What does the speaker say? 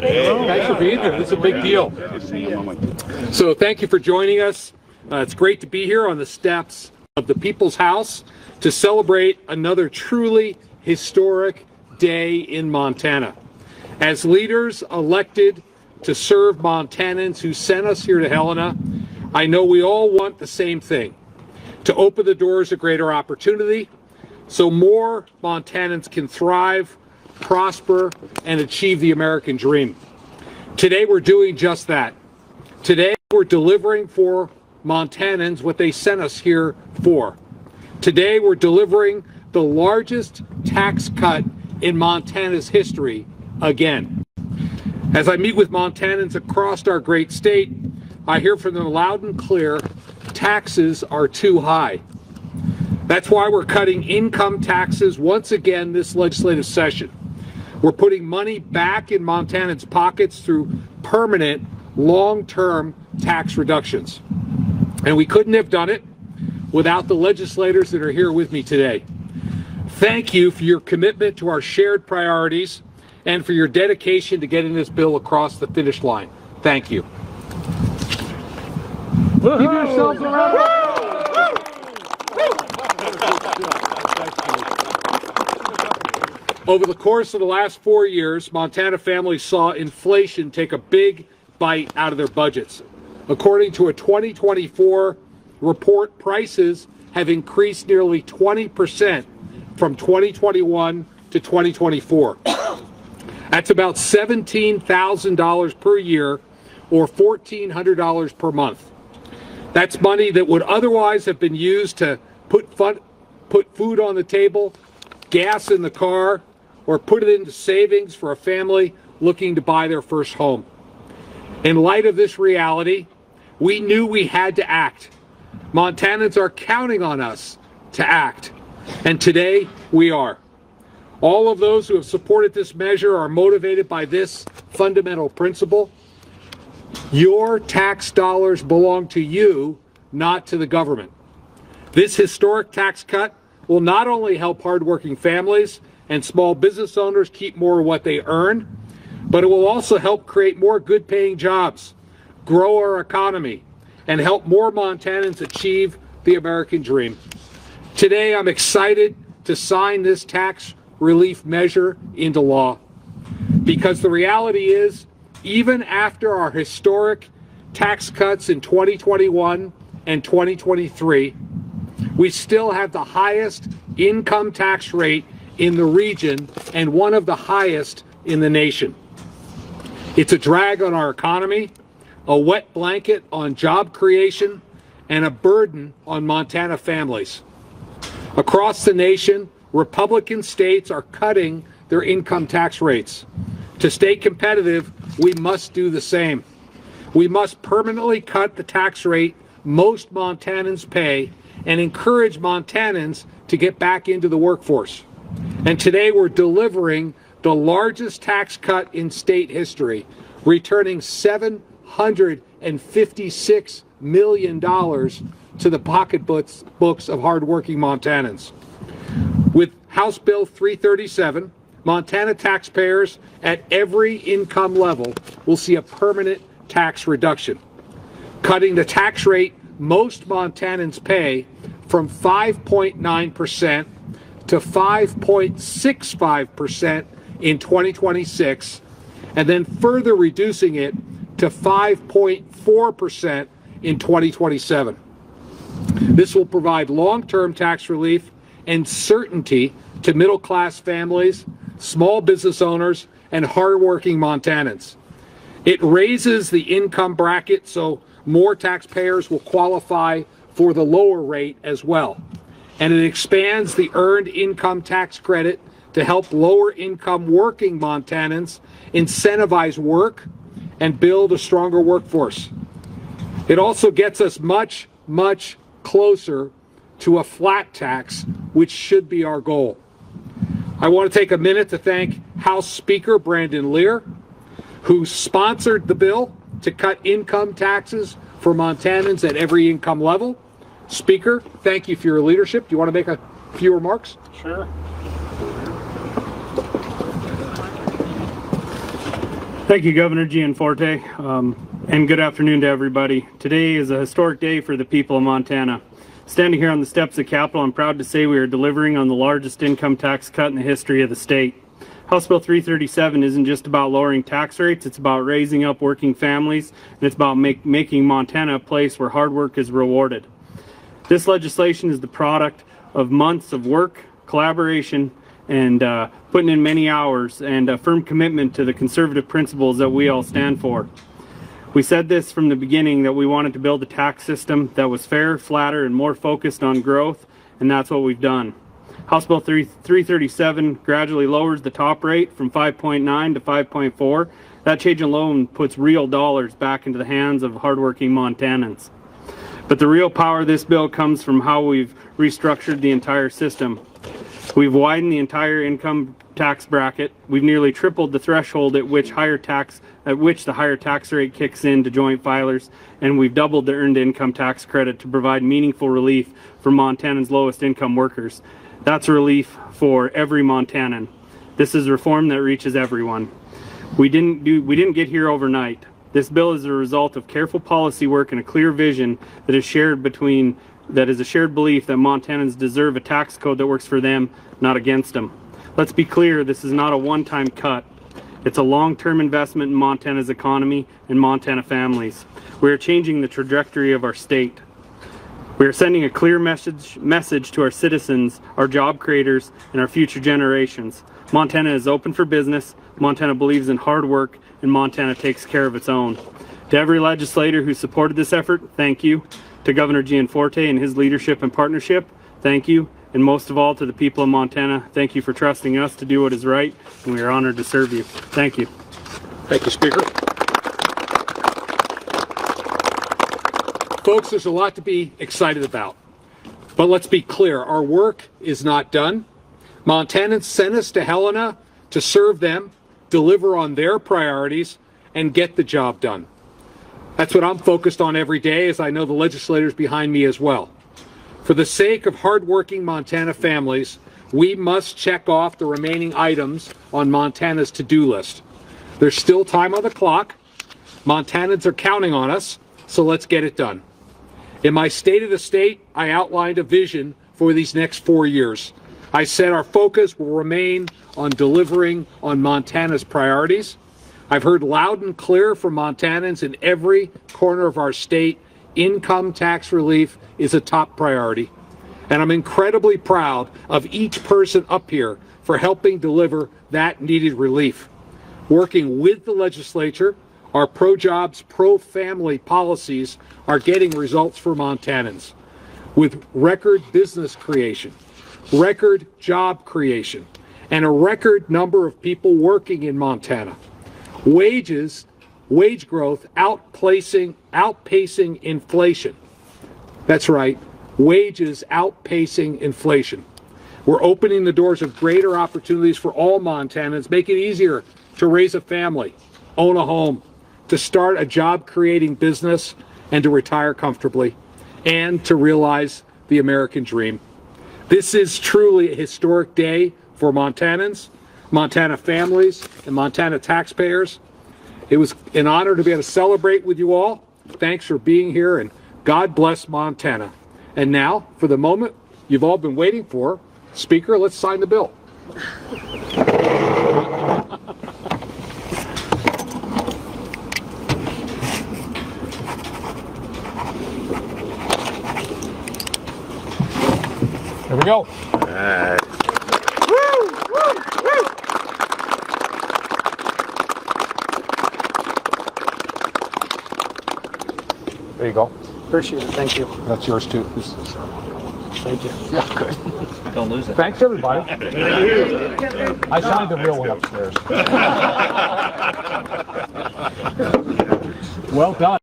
Thanks for being here. This is a big deal. So thank you for joining us. It's great to be here on the steps of the People's House to celebrate another truly historic day in Montana. As leaders elected to serve Montanans who sent us here to Helena, I know we all want the same thing: to open the doors of greater opportunity so more Montanans can thrive, prosper, and achieve the American dream. Today we're doing just that. Today we're delivering for Montanans what they sent us here for. Today we're delivering the largest tax cut in Montana's history again. As I meet with Montanans across our great state, I hear from them loud and clear: taxes are too high. That's why we're cutting income taxes once again this legislative session. We're putting money back in Montanans' pockets through permanent, long-term tax reductions. And we couldn't have done it without the legislators that are here with me today. Thank you for your commitment to our shared priorities and for your dedication to getting this bill across the finish line. Thank you. Give yourselves a round of applause. Over the course of the last 4 years, Montana families saw inflation take a big bite out of their budgets. According to a 2024 report, prices have increased nearly 20% from 2021 to 2024. That's about $17,000 per year, or $1,400 per month. That's money that would otherwise have been used to put food on the table, gas in the car, or put it into savings for a family looking to buy their first home. In light of this reality, we knew we had to act. Montanans are counting on us to act, and today we are. All of those who have supported this measure are motivated by this fundamental principle: your tax dollars belong to you, not to the government. This historic tax cut will not only help hardworking families and small business owners keep more of what they earn, but it will also help create more good-paying jobs, grow our economy, and help more Montanans achieve the American dream. Today, I'm excited to sign this tax relief measure into law, because the reality is, even after our historic tax cuts in 2021 and 2023, we still have the highest income tax rate in the region and one of the highest in the nation. It's a drag on our economy, a wet blanket on job creation, and a burden on Montana families. Across the nation, Republican states are cutting their income tax rates. To stay competitive, we must do the same. We must permanently cut the tax rate most Montanans pay and encourage Montanans to get back into the workforce. And today we're delivering the largest tax cut in state history, returning $756 million to the pocketbooks of hardworking Montanans. With House Bill 337, Montana taxpayers at every income level will see a permanent tax reduction, cutting the tax rate most Montanans pay from 5.9% to 5.65% in 2026, and then further reducing it to 5.4% in 2027. This will provide long-term tax relief and certainty to middle-class families, small business owners, and hardworking Montanans. It raises the income bracket so more taxpayers will qualify for the lower rate as well. And it expands the earned income tax credit to help lower income working Montanans incentivize work and build a stronger workforce. It also gets us much, much closer to a flat tax, which should be our goal. I want to take a minute to thank House Speaker Brandon Lear, who sponsored the bill to cut income taxes for Montanans at every income level. Speaker, thank you for your leadership. Do you want to make a few remarks? Sure. Thank you, Governor Gianforte, and good afternoon to everybody. Today is a historic day for the people of Montana. Standing here on the steps of Capitol, I'm proud to say we are delivering on the largest income tax cut in the history of the state. House Bill 337 isn't just about lowering tax rates, it's about raising up working families, and it's about making Montana a place where hard work is rewarded. This legislation is the product of months of work, collaboration, and putting in many hours and a firm commitment to the conservative principles that we all stand for. We said this from the beginning that we wanted to build a tax system that was fair, flatter, and more focused on growth, and that's what we've done. House Bill 337 gradually lowers the top rate from 5.9 to 5.4. That change alone puts real dollars back into the hands of hardworking Montanans. But the real power of this bill comes from how we've restructured the entire system. We've widened the entire income tax bracket. We've nearly tripled the threshold at which the higher tax rate kicks in to joint filers, and we've doubled the earned income tax credit to provide meaningful relief for Montanans' lowest income workers. That's relief for every Montanan. This is reform that reaches everyone. We didn't get here overnight. This bill is a result of careful policy work and a clear vision that is a shared belief that Montanans deserve a tax code that works for them, not against them. Let's be clear, this is not a one-time cut. It's a long-term investment in Montana's economy and Montana families. We are changing the trajectory of our state. We are sending a clear message to our citizens, our job creators, and our future generations. Montana is open for business, Montana believes in hard work, and Montana takes care of its own. To every legislator who supported this effort, thank you. To Governor Gianforte and his leadership and partnership, thank you. And most of all, to the people of Montana, thank you for trusting us to do what is right, and we are honored to serve you. Thank you. Thank you, Speaker. Folks, there's a lot to be excited about. But let's be clear, our work is not done. Montanans sent us to Helena to serve them, deliver on their priorities, and get the job done. That's what I'm focused on every day, as I know the legislators behind me as well. For the sake of hardworking Montana families, we must check off the remaining items on Montana's to-do list. There's still time on the clock. Montanans are counting on us, so let's get it done. In my State of the State, I outlined a vision for these next 4 years. I said our focus will remain on delivering on Montana's priorities. I've heard loud and clear from Montanans in every corner of our state, income tax relief is a top priority. And I'm incredibly proud of each person up here for helping deliver that needed relief. Working with the legislature, our pro-jobs, pro-family policies are getting results for Montanans. With record business creation, record job creation, and a record number of people working in Montana. Wage growth outpacing inflation. That's right, wages outpacing inflation. We're opening the doors of greater opportunities for all Montanans, make it easier to raise a family, own a home, to start a job-creating business, and to retire comfortably, and to realize the American dream. This is truly a historic day for Montanans, Montana families, and Montana taxpayers. It was an honor to be able to celebrate with you all. Thanks for being here, and God bless Montana. And now, for the moment you've all been waiting for, Speaker, let's sign the bill. Here we go. There you go. Appreciate it. Thank you. That's yours too. Thank you. Yeah, good. Don't lose it. Thanks, everybody. I signed the real one upstairs. Well done.